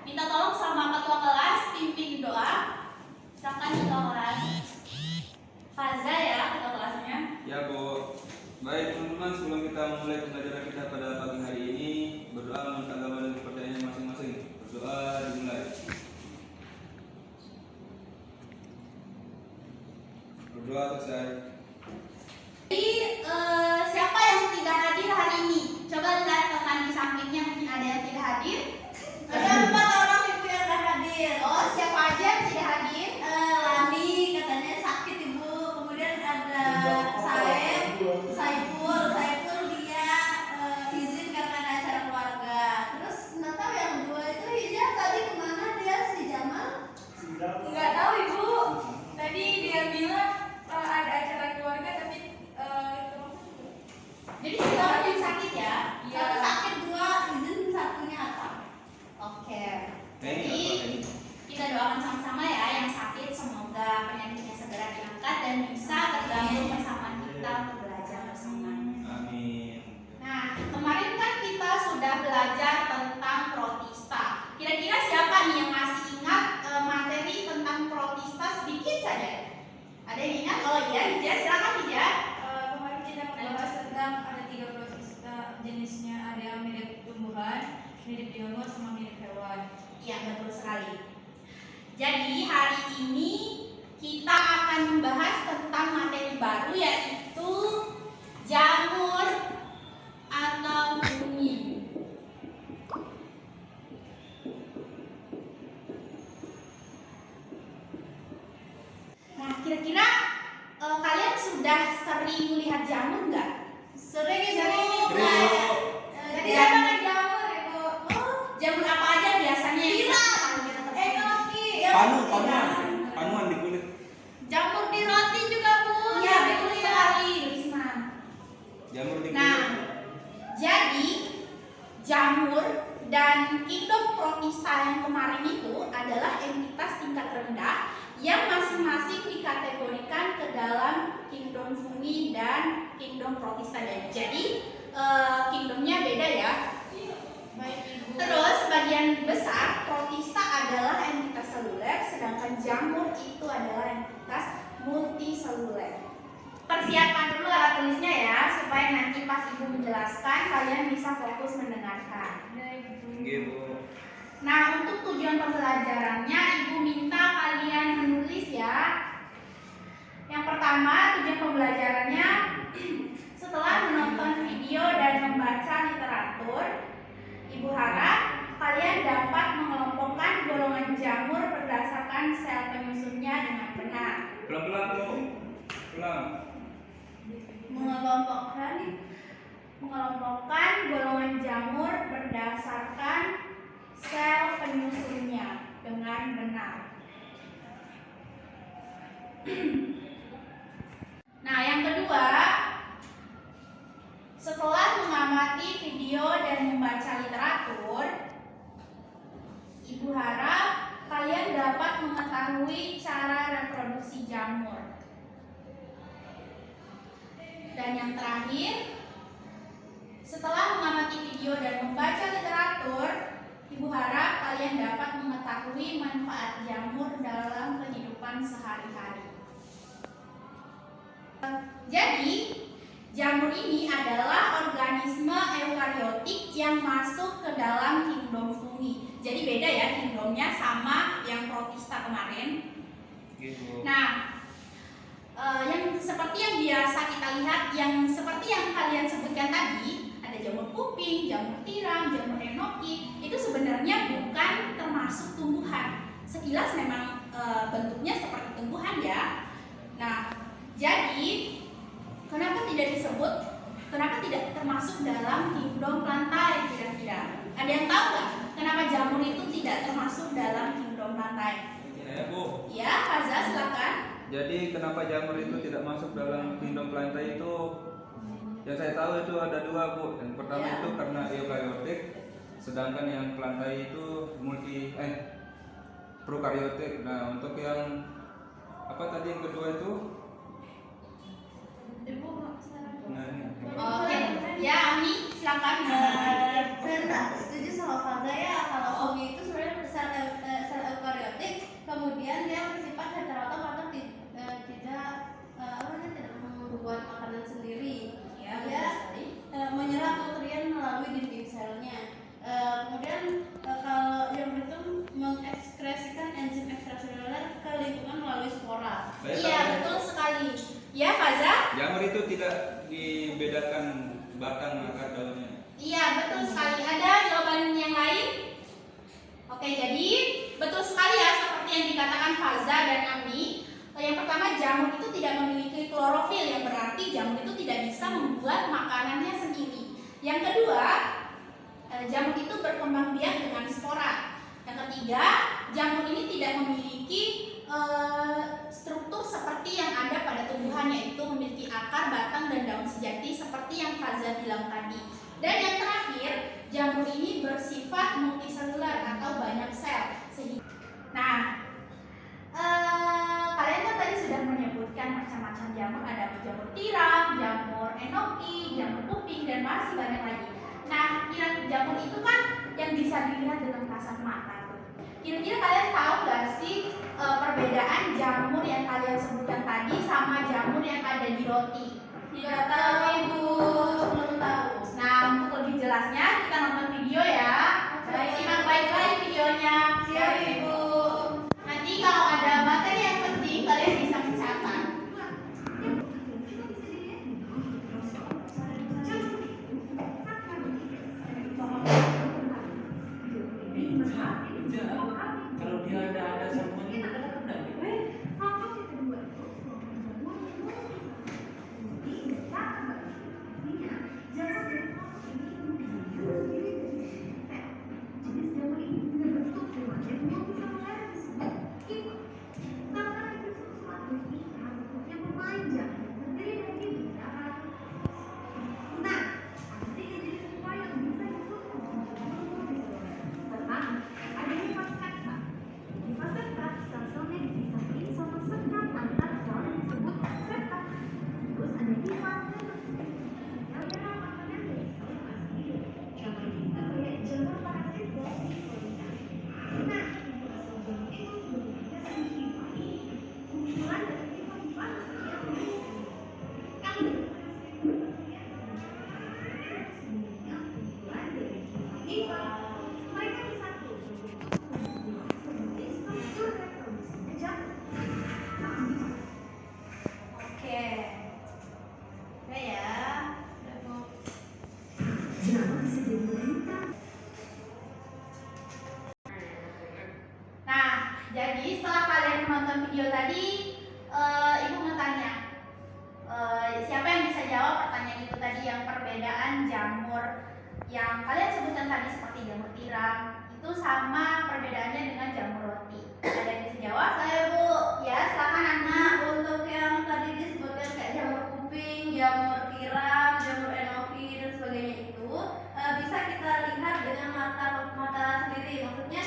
Minta tolong sama ketua kelas pimpin doa. Silakan ketua kelas. Faza ya ketua kelasnya. Ya Bu. Baik teman-teman, sebelum kita memulai pembelajaran kita pada pagi hari ini, berdoa menurut agama dan kepercayaan masing-masing. Berdoa dimulai. Berdoa selesai. Jadi siapa yang tidak hadir hari ini? Coba lihat teman di sampingnya, mungkin ada yang tidak hadir. Ada 4 orang ibu yang tidak hadir. Oh, siapa aja yang tidak hadir? Lani katanya sakit ibu. Kemudian ada Saiful dia izin karena ada acara keluarga. Terus nggak tahu yang dua itu Hijab tadi kemana dia si Jamal? Nggak tahu ibu. Tadi dia bilang ada acara keluarga tapi Jadi tiga orang yang sakit ya? Iya. Satu sakit, 2 izin, satunya apa? Oke. Ini Jadi apa ini? kita doakan sama-sama ya yang sakit, semoga penyakitnya segera diangkat dan bisa tergabung bersama kita untuk belajar bersama. Amin. Nah, kemarin kan kita sudah belajar tentang protista. Kira-kira siapa nih yang masih ingat materi tentang protista sedikit saja? Ada yang ingat? Oh iya, Hija, silakan Hija. kemarin kita membahas tentang ada 3 protista jenisnya, ada yang mirip tumbuhan, mirip jamur, sama mirip hewan. Iya, betul sekali. Jadi hari ini kita akan membahas tentang materi baru yaitu jamur atau fungi. Nah, kira-kira kalian sudah sering melihat jamur nggak? Sering ibu. Sering. Jadi Dan- siapa kan jamur? Oh, Jamur apa aja biasanya? yang Panuan di kulit. Jamur di roti juga Bu. Iya, betul betul sekali, Risma. Jamur di kulit. Nah, jadi jamur dan kingdom protista yang kemarin itu adalah entitas tingkat rendah yang masing-masing dikategorikan ke dalam kingdom fungi dan kingdom protista. Jadi kingdomnya beda ya. baik ibu. Terus bagian besar protista adalah entitas seluler, sedangkan jamur itu adalah entitas multiseluler. Persiapkan dulu alat tulisnya ya, supaya nanti pas ibu menjelaskan kalian bisa fokus mendengarkan. Oke Bu. Nah, untuk tujuan pembelajarannya ibu minta kalian menulis ya. Yang pertama, tujuan pembelajarannya setelah menonton video dan membaca literatur, ibu harap kalian dapat mengelompokkan golongan jamur berdasarkan sel penyusunnya dengan benar. Pelan-pelan Bu. Pelan. Mengelompokkan golongan jamur berdasarkan sel penyusunnya dengan benar. Nah, yang kedua, setelah mengamati video dan membaca literatur, ibu harap kalian dapat mengetahui cara reproduksi jamur. Dan yang terakhir, setelah mengamati video dan membaca literatur, ibu harap kalian dapat mengetahui manfaat jamur dalam kehidupan sehari-hari. Jadi, jamur ini adalah organisme eukariotik yang masuk ke dalam kingdom fungi. Jadi beda ya kingdomnya sama yang protista kemarin. Gitu. Nah, yang seperti yang biasa kita lihat, yang seperti yang kalian sebutkan tadi, ada jamur kuping, jamur tiram, jamur enoki, itu sebenarnya bukan termasuk tumbuhan. Sekilas memang bentuknya seperti tumbuhan ya. Nah, jadi kenapa tidak disebut, kenapa tidak termasuk dalam kingdom plantae kira-kira? Ada yang tahu nggak kenapa jamur itu tidak termasuk dalam kingdom plantae? Ya Bu. Ya, Faza silakan. Jadi kenapa jamur itu tidak masuk dalam kingdom plantae itu? Yang saya tahu itu ada 2 Bu. Yang pertama Ya. itu karena eukariotik, sedangkan yang plantae itu prokaryotik. Nah, untuk yang apa tadi yang kedua itu? Ibu sekarang. Nah, ini. Oke, ya Ami silakan. Saya nggak setuju sama Faza ya, kalau fungi itu sebenarnya kemudian dia bersifat heterotrof atau tidak membuat makanan sendiri. Ya, Dia menyerap nutrien melalui dinding selnya. Kemudian kalau yang itu mengekskresikan enzim ekstraseluler ke lingkungan melalui spora. Iya, betul sekali. Ya, Faza? Jamur itu tidak dibedakan batang akar daunnya. Iya, betul sekali. Ada jawaban yang lain? Oke, jadi betul sekali ya seperti yang dikatakan Faza dan Ami. Yang pertama, jamur itu tidak memiliki klorofil, yang berarti jamur itu tidak bisa membuat makanannya sendiri. Yang kedua, jamur itu berkembang biak dengan spora. Yang ketiga, jamur ini tidak memiliki struktur seperti yang ada pada tumbuhan, yaitu memiliki akar, batang, dan daun sejati seperti yang Faza bilang tadi. Dan yang terakhir, jamur ini bersifat multiselular atau banyak sel. Nah, kalian kan tadi sudah menyebutkan macam-macam jamur, ada jamur tiram, jamur enoki, jamur kuping, dan masih banyak lagi. Nah, jamur itu kan yang bisa dilihat dengan kasat mata. Kira-kira kalian tahu gak sih perbedaan jamur yang kalian sebutkan tadi sama jamur yang ada di roti? Tidak tahu Ibu, belum tahu. Nah, untuk lebih jelasnya kita nonton video ya. Simak baik-baik videonya. Siap Ibu. Nanti kalau ada materi yang penting kalian bisa mencatat. Kalau dia ada sambungannya benar-benar Oke. Udah ya. Nah, jadi setelah kalian menonton video tadi, Ibu mau tanya, siapa yang bisa jawab pertanyaan itu tadi, yang perbedaan jamur yang kalian sebutkan tadi seperti jamur tiram itu sama perbedaannya dengan jamur roti? Ada yang bisa jawab? Saya Bu. Ya, silakan Ana. Untuk yang tadi disebutkan kayak jamur kuping, jamur tiram, jamur enoki dan sebagainya itu bisa kita lihat dengan mata sendiri. Maksudnya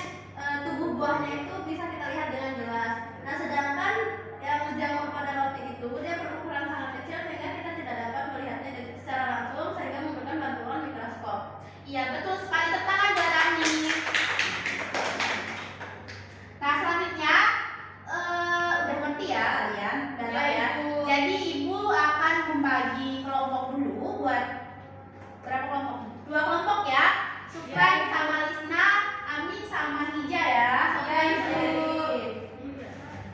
tubuh buahnya itu bisa kita lihat dengan jelas. Nah, sedangkan yang jamur pada roti itu dia berukuran sangat kecil sehingga kita tidak dapat melihatnya secara langsung sehingga memerlukan bantuan mikroskop. Iya, betul sekali. Tepuk tangan buat Ani. Nah, selanjutnya udah ngerti ya kalian? Udah tahu ya. Jadi Ibu akan membagi kelompok dulu buat berapa kelompok? 2 kelompok ya. Supran sama Lisna, Ami sama Hija ya. Ya, Ibu.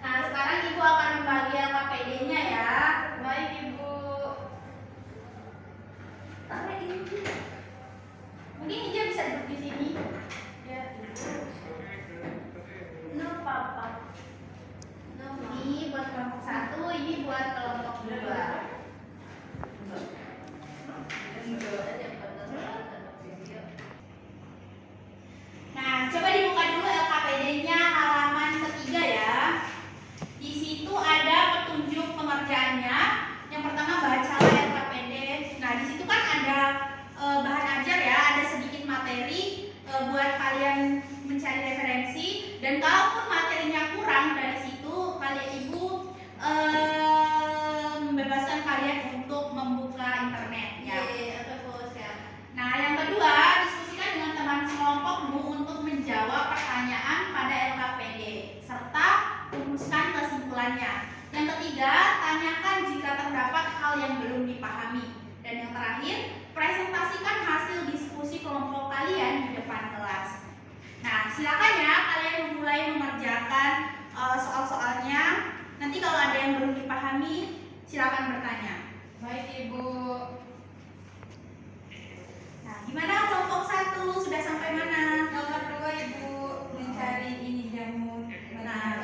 Nah, sekarang Ibu akan membagi LKPD-nya ya. Baik Ibu. Mungkin Hija bisa duduk di sini. Ya. No papa. No mama. Ini buat kelompok 1, ini buat kelompok 2. Nah, coba dibuka dulu LKPD-nya halaman ketiga ya. Di situ ada petunjuk pengerjaannya. Yang pertama bacalah LKPD. Nah, di situ kan ada bahan ajar ya, ada sedikit materi buat kalian mencari referensi. Dan kalaupun materinya kurang dari situ, kalian Ibu membebaskan kalian untuk membuka internet ya. Iya, betul siap. Nah, yang kedua, diskusikan dengan teman sekelompok kelompokmu untuk menjawab pertanyaan pada LKPD serta rumuskan kesimpulannya. Yang ketiga, tanyakan jika terdapat hal yang belum dipahami. Dan yang terakhir, presentasikan hasil diskusi kelompok kalian di depan kelas. Nah, silakan ya kalian mulai mengerjakan soal-soalnya. Nanti kalau ada yang belum dipahami, silakan bertanya. Baik Ibu. Nah, gimana kelompok 1 sudah sampai mana? Nomor 2 Ibu mencari ini jamur. Nah,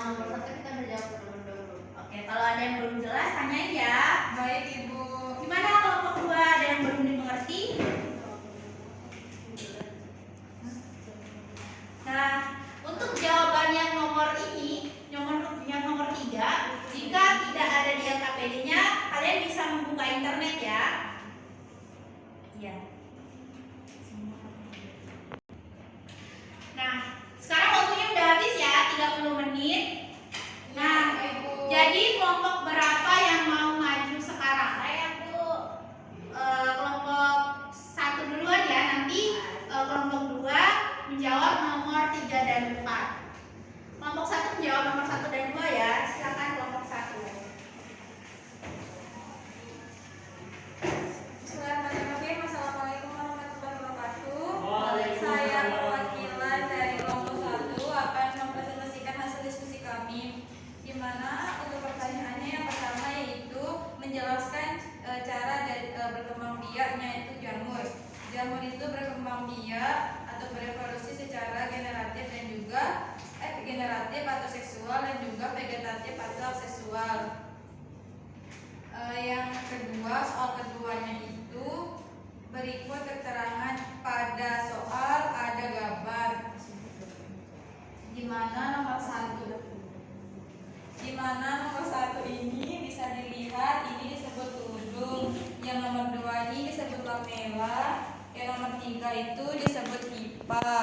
Nomor 1 kita udah jawab dulu. Oke, kalau ada yang belum jelas tanyain ya. Baik Ibu. Gimana kelompok 2, ada yang belum dimengerti? Nah, untuk jawaban yang nomor ini, yang nomor 3, jika tidak ada di LKPD-nya, kalian bisa membuka internet ya. Iya. Nah, sekarang waktunya udah habis ya, 30 menit. Nah, Ibu. jadi kelompok berapa yang mau maju sekarang? Kelompok 1 duluan ya, nanti kelompok 2 menjawab nomor 3 dan 4. Kelompok 1 menjawab nomor 1 dan 2 ya. Silakan kelompok 1. Bismillahirrahmanirrahim. Assalamualaikum warahmatullahi wabarakatuh. Waalaikumsalam. Saya perwakilan dari kelompok 1 akan mempresentasikan hasil diskusi kami, di mana untuk pertanyaannya yang pertama yaitu menjelaskan cara berkembang biaknya itu jamur. Jamur itu berkembang biak atau berevolusi secara generatif dan juga generatif atau seksual dan juga vegetatif atau seksual. Yang kedua, soal keduanya itu berikut keterangan pada soal ada gambar. Di mana nomor 1 ini bisa dilihat ini disebut tudung, yang nomor 2 ini disebut lamela, yang nomor 3 itu disebut pipa.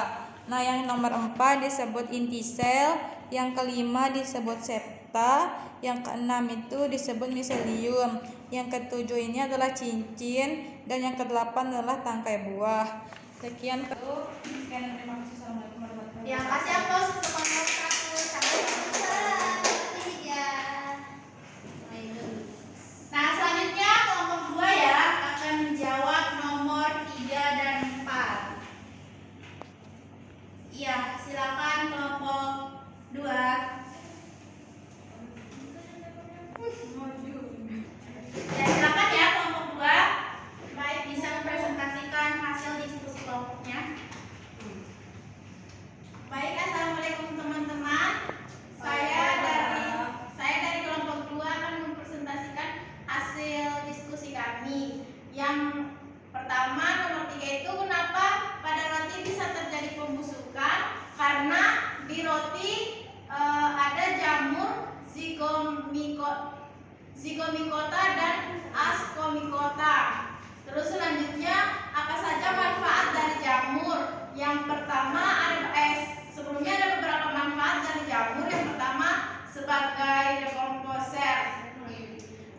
Nah, yang nomor 4 disebut inti sel, yang kelima disebut septa, yang keenam itu disebut miselium, yang ketujuh ini adalah cincin, dan yang kedelapan adalah tangkai buah. Sekian. Terima kasih. Assalamualaikum warahmatullahi wabarakatuh. Ya, kasih aplaus untuk kelompok 1 sampai Nah, selanjutnya kelompok 2 ya akan menjawab nomor 3 dan 4. Iya, silakan kelompok 2. Ya, silakan ya kelompok 2. Baik, bisa mempresentasikan hasil diskusi kelompoknya. Baik, assalamualaikum teman-teman. Saya dari kelompok 2 akan mempresentasikan hasil diskusi kami. Yang pertama, nomor 3 itu kenapa pada roti bisa terjadi pembusukan? Karena di roti ada jamur zigomicota dan ascomicota. Terus selanjutnya, apa saja manfaat dari jamur? Yang pertama sebelumnya ada beberapa manfaat dari jamur. Yang pertama, sebagai dekomposer.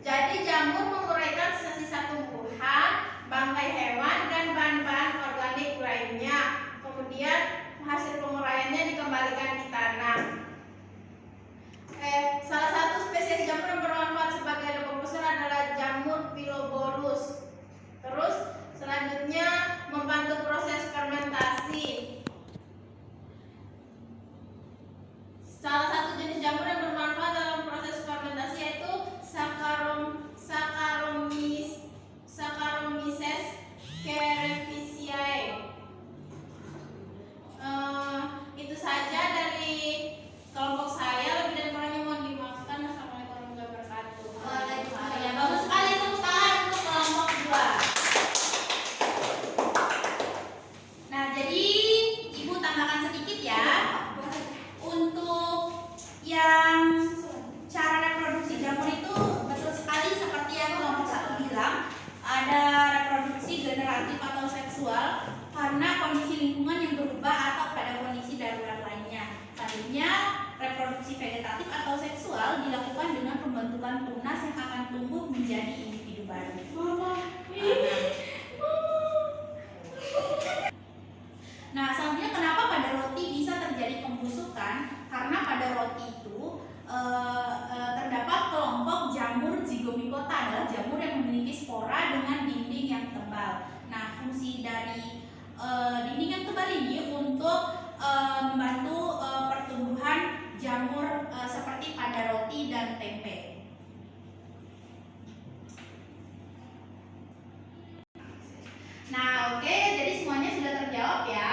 Jadi jamur menguraikan sisa-sisa tumbuhan, bangkai hewan, dan bahan-bahan organik lainnya. Kemudian hasil penguraiannya dikembalikan di tanah. Salah satu spesies jamur yang bermanfaat sebagai dekomposer adalah jamur Pilobolus. Terus selanjutnya membantu proses fermentasi. Salah satu jenis jamur yang bermanfaat dalam proses fermentasi yaitu Saccharomyces cerevisiae. Itu saja dari kelompok saya. Lebih dan kurangnya mohon dimaafkan. Assalamualaikum warahmatullahi wabarakatuh. Waalaikumsalam. Ya, bagus sekali tepuk tangan untuk kelompok 2. Nah, jadi Ibu tambahkan sedikit ya. Untuk yang cara reproduksi jamur itu betul sekali seperti yang kelompok 1 bilang, ada reproduksi generatif atau seksual karena kondisi lingkungan yang berubah atau pada kondisi darurat lainnya. Selanjutnya, reproduksi vegetatif atau seksual dilakukan dengan pembentukan tunas yang akan tumbuh menjadi individu baru. kan? Karena pada roti itu terdapat kelompok jamur zygomicota, adalah jamur yang memiliki spora dengan dinding yang tebal. Nah, fungsi dari dinding yang tebal ini untuk membantu pertumbuhan jamur seperti pada roti dan tempe. Nah, oke, jadi semuanya sudah terjawab ya.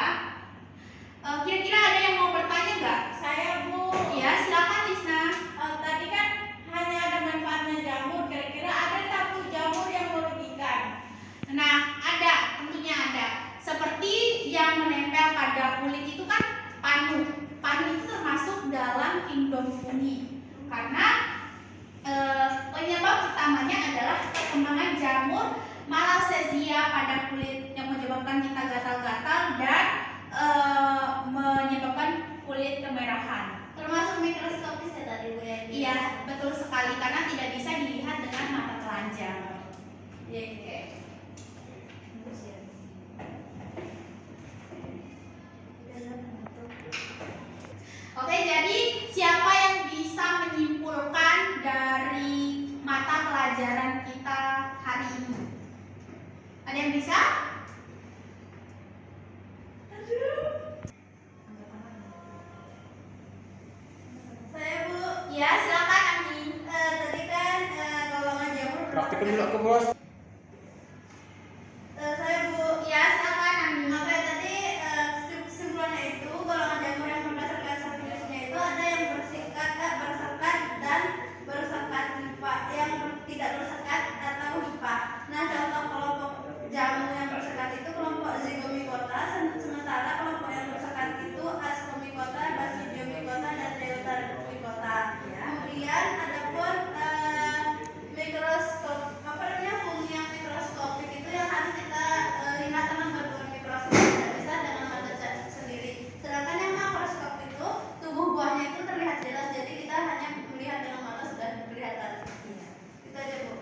Kira-kira ada yang mau bertanya nggak? Saya Bu. Ya, silakan Lisna. Tadi kan hanya ada manfaatnya jamur. Kira-kira ada satu jamur yang merugikan? Nah, ada, tentunya ada. Seperti yang menempel pada kulit itu kan panu. Panu itu termasuk dalam kingdom fungi. Karena penyebab utamanya adalah perkembangan jamur Malassezia pada kulit yang menyebabkan kita gatal-gatal dan menyebabkan kulit kemerahan. Termasuk mikroskopis ya tadi Bu ya? Iya, betul sekali karena tidak bisa dilihat dengan mata telanjang. Iya, oke. Oke, jadi siapa yang bisa menyimpulkan dari mata pelajaran kita hari ini? Ada yang bisa? Saya Bu. Ya, silakan Ami. Tadi kan golongan jamur Praktikum dulu ke bos. Saya Bu. Ya, silakan Ami. Oke, tadi kesimpulannya itu golongan jamur yang berdasarkan subjenisnya itu ada yang bersekat dan bersekat hifa, yang tidak bersekat atau hifa. Nah, contoh kelompok jamu yang bersekat itu kelompok Zygomicota, sementara kelompok yang bersekat itu Ascomycota, Basidiomycota, dan Deuteromycota. Kemudian adapun mikroskop fungsi yang mikroskopik itu yang harus kita lihat dengan bantuan mikroskop, tidak bisa dengan mata sendiri. Sedangkan yang makroskop itu tubuh buahnya itu terlihat jelas, jadi kita hanya melihat dengan mata sudah kelihatan. Itu aja Bu.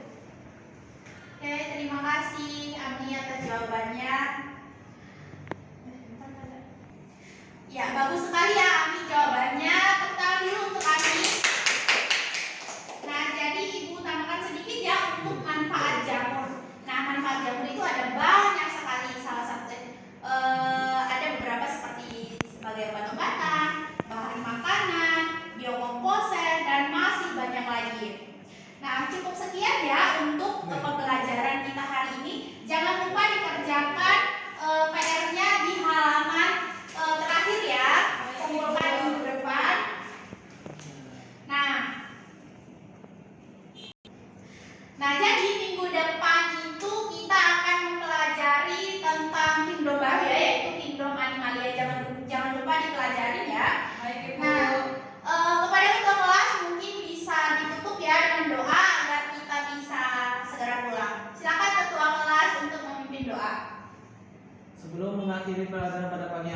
Oke, terima kasih Ami atas jawabannya. Ya, bagus sekali ya Ami jawabannya. Tepuk tangan dulu untuk Ami. Nah, jadi Ibu tambahkan sedikit ya untuk manfaat jamur. Nah, manfaat jamur itu ada banyak sekali. Salah satu ada beberapa seperti sebagai obat-obatan, bahan makanan, biokomposer, dan masih banyak lagi. Nah, cukup sekian ya untuk pembelajaran kita hari ini. Jangan lupa dikerjakan PR-nya di halaman terakhir ya. Kumpulkan minggu depan. Nah, jadi minggu depan itu kita akan mempelajari tentang kingdom baru ya, yaitu kingdom animalia. Jangan lupa dipelajarin ya. Baik Ibu. Nah, kepada ketua kelas mungkin bisa ditutup ya dengan doa agar kita bisa segera pulang. Silakan ketua kelas untuk memimpin doa. Sebelum mengakhiri pelajaran pada pagi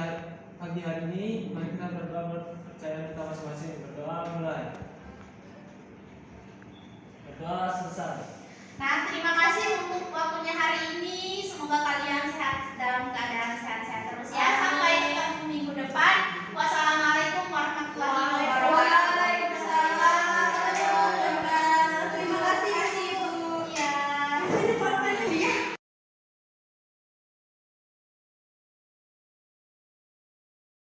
hari ini, mari kita berdoa percaya kita masing-masing. Berdoa mulai. Berdoa selesai. Nah, terima kasih untuk waktunya hari ini. Semoga kalian sehat dalam keadaan